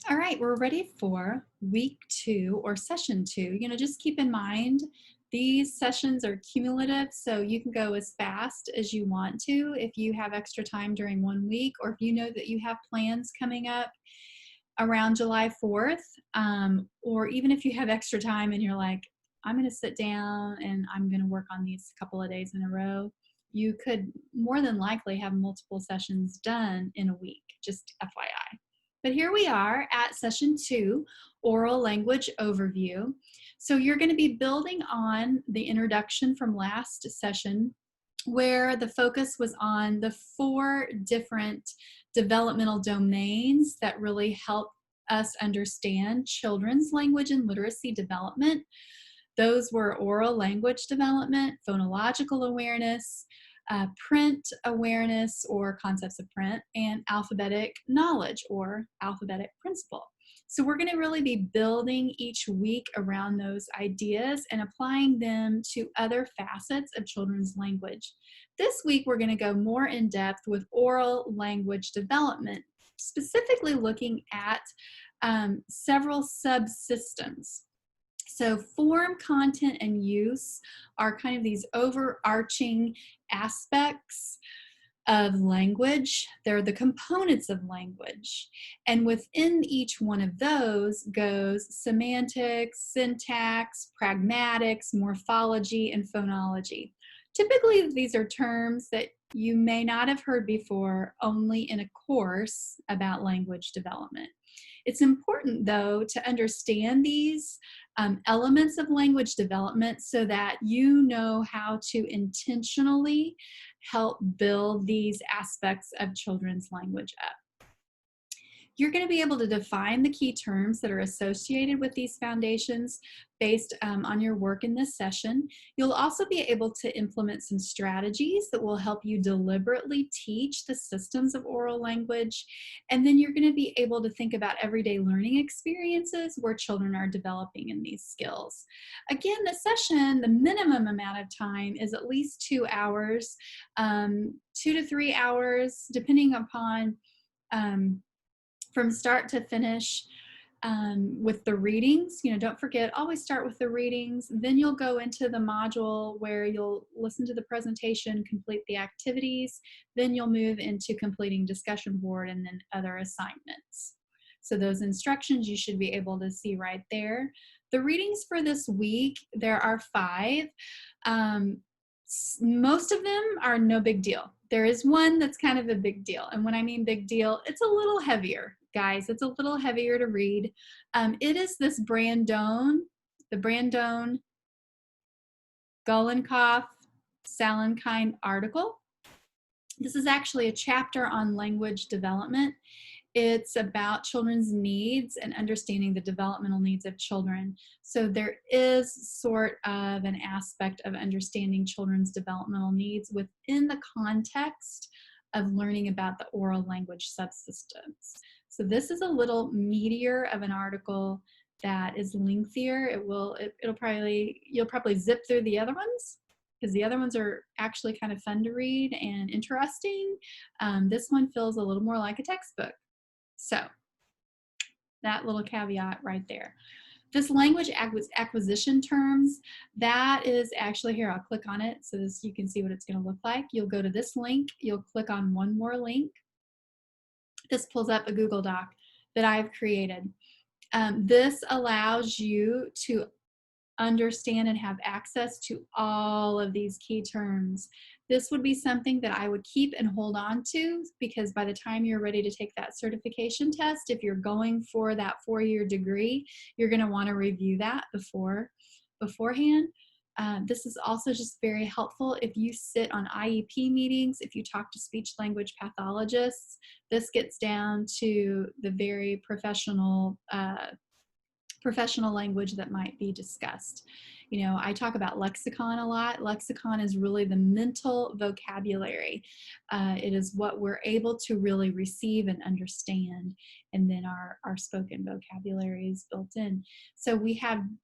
All right, we're ready for week 2 or session 2. Just keep in mind these sessions are cumulative, so you can go as fast as you want to if you have extra time during 1 week, or if you know that you have plans coming up around July 4th, or even if you have extra time and you're like, I'm going to sit down and I'm going to work on these couple of days in a row. You could more than likely have multiple sessions done in a week, just FYI. But here we are at session 2, oral language overview. So you're going to be building on the introduction from last session, where the focus was on the 4 different developmental domains that really help us understand children's language and literacy development. Those were oral language development, phonological awareness, print awareness or concepts of print, and alphabetic knowledge or alphabetic principle. So we're going to really be building each week around those ideas and applying them to other facets of children's language. This week we're going to go more in depth with oral language development, specifically looking at several subsystems. So form, content, and use are kind of these overarching aspects of language. They're the components of language. And within each one of those goes semantics, syntax, pragmatics, morphology, and phonology. Typically, these are terms that you may not have heard before, only in a course about language development. It's important, though, to understand these elements of language development so that you know how to intentionally help build these aspects of children's language up. You're going to be able to define the key terms that are associated with these foundations based on your work in this session. You'll also be able to implement some strategies that will help you deliberately teach the systems of oral language. And then you're going to be able to think about everyday learning experiences where children are developing in these skills. Again, the session, the minimum amount of time is at least 2 hours, 2 to 3 hours, depending upon from start to finish. With the readings, don't forget, always start with the readings. Then you'll go into the module where you'll listen to the presentation, complete the activities. Then you'll move into completing discussion board and then other assignments. So those instructions you should be able to see right there. The readings for this week, there are 5. Most of them are no big deal. There is one that's kind of a big deal. And when I mean big deal, it's a little heavier, guys. It's a little heavier to read. It is this the Brandon Golonkopf-Salenkine article. This is actually a chapter on language development. It's about children's needs and understanding the developmental needs of children. So there is sort of an aspect of understanding children's developmental needs within the context of learning about the oral language subsystems. So this is a little meatier of an article that is lengthier. You'll probably zip through the other ones, because the other ones are actually kind of fun to read and interesting. This one feels a little more like a textbook. So that little caveat right there. This language acquisition terms, that is actually here. I'll click on it so you can see what it's going to look like. You'll go to this link. You'll click on one more link. This pulls up a Google Doc that I've created. This allows you to understand and have access to all of these key terms. This would be something that I would keep and hold on to, because by the time you're ready to take that certification test, if you're going for that 4-year degree, you're going to want to review that beforehand. This is also just very helpful if you sit on IEP meetings, if you talk to speech language pathologists. This gets down to the very professional language that might be discussed. I talk about lexicon a lot. Lexicon is really the mental vocabulary. It is what we're able to really receive and understand, and then our spoken vocabulary is built in. So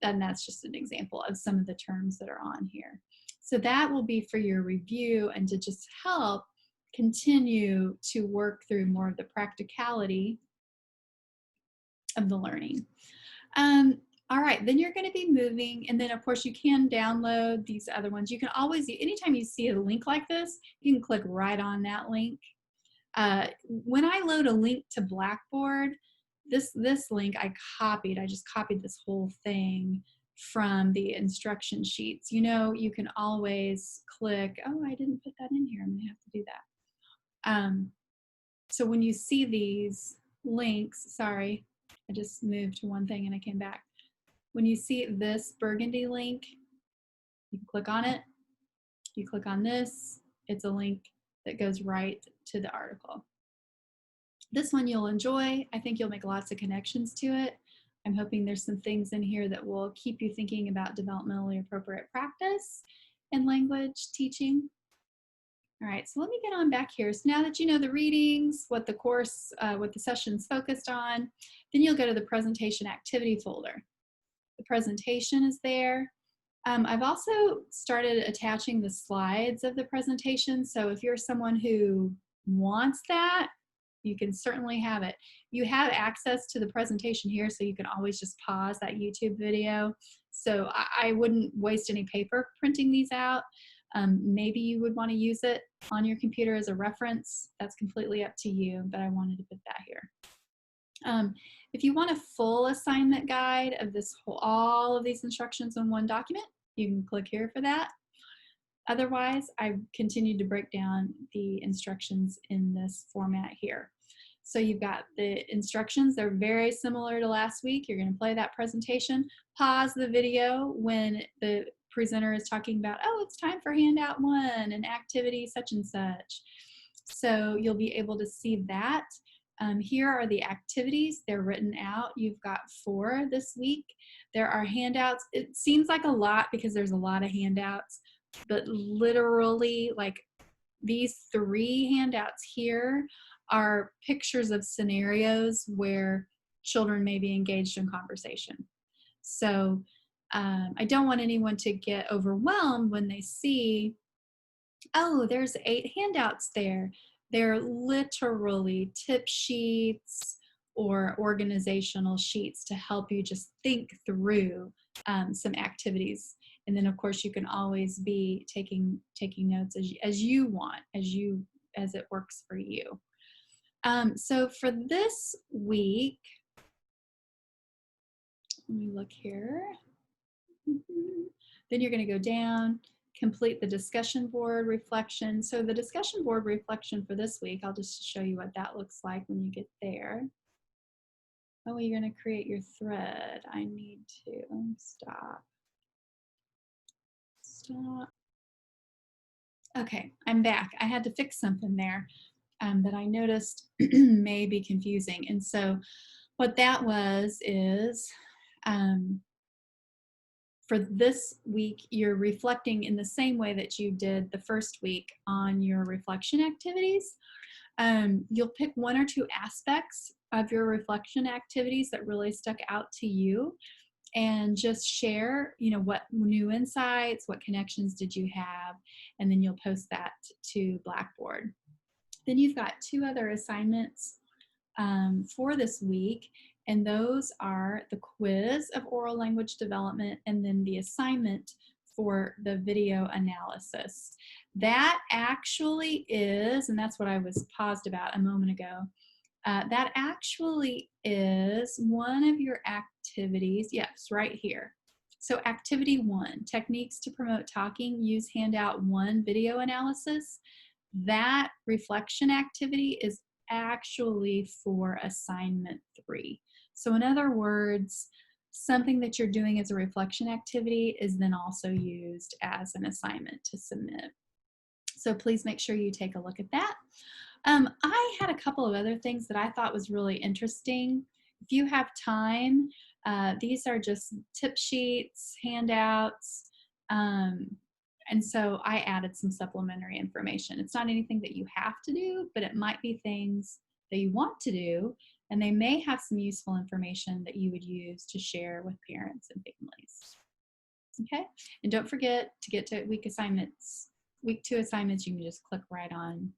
and that's just an example of some of the terms that are on here. So that will be for your review and to just help continue to work through more of the practicality of the learning. All right, then you're going to be moving, and then of course you can download these other ones. You can always, anytime you see a link like this, you can click right on that link. When I load a link to Blackboard, this link I just copied this whole thing from the instruction sheets. You know, you can always click, oh, I didn't put that in here, I'm gonna have to do that. So when you see these links, sorry, I just moved to one thing and I came back. When you see this burgundy link, you can click on it. You click on this, it's a link that goes right to the article. This one you'll enjoy. I think you'll make lots of connections to it. I'm hoping there's some things in here that will keep you thinking about developmentally appropriate practice and language teaching. All right, so let me get on back here. So now that you know the readings, what the course, what the session's focused on, then you'll go to the presentation activity folder. The presentation is there. I've also started attaching the slides of the presentation. So if you're someone who wants that, you can certainly have it. You have access to the presentation here, so you can always just pause that YouTube video. So I wouldn't waste any paper printing these out. Maybe you would want to use it on your computer as a reference. That's completely up to you, but I wanted to put that here. If you want a full assignment guide of this whole, all of these instructions in one document, you can click here for that. Otherwise, I've continued to break down the instructions in this format here. So you've got the instructions, they're very similar to last week. You're going to play that presentation, pause the video when the presenter is talking about, oh, it's time for handout 1 and activity such and such. So you'll be able to see that. Here are the activities. They're written out. You've got 4 this week. There are handouts. It seems like a lot because there's a lot of handouts, but literally, like, these 3 handouts here are pictures of scenarios where children may be engaged in conversation. So I don't want anyone to get overwhelmed when they see, oh, there's 8 handouts there. They're literally tip sheets or organizational sheets to help you just think through some activities. And then of course you can always be taking notes as you want, as it works for you. So for this week, let me look here. Then you're going to go down, complete the discussion board reflection. So the discussion board reflection for this week, I'll just show you what that looks like when you get there. Oh, you're going to create your thread. I need to stop. Okay, I'm back. I had to fix something there that I noticed may be confusing. And so what that was is, for this week, you're reflecting in the same way that you did the first week on your reflection activities. You'll pick 1 or 2 aspects of your reflection activities that really stuck out to you and just share, you know, what new insights, what connections did you have, and then you'll post that to Blackboard. Then you've got 2 other assignments for this week, and those are the quiz of oral language development and then the assignment for the video analysis. That actually is, and that's what I was paused about a moment ago, that actually is one of your activities, yes, right here. So activity 1, techniques to promote talking, use handout 1 video analysis. That reflection activity is actually for assignment 3. So in other words, something that you're doing as a reflection activity is then also used as an assignment to submit. So please make sure you take a look at that. I had a couple of other things that I thought was really interesting. If you have time, these are just tip sheets, handouts, and so I added some supplementary information. It's not anything that you have to do, but it might be things that you want to do, and they may have some useful information that you would use to share with parents and families. Okay, and don't forget to get to week 2 assignments. You can just click right on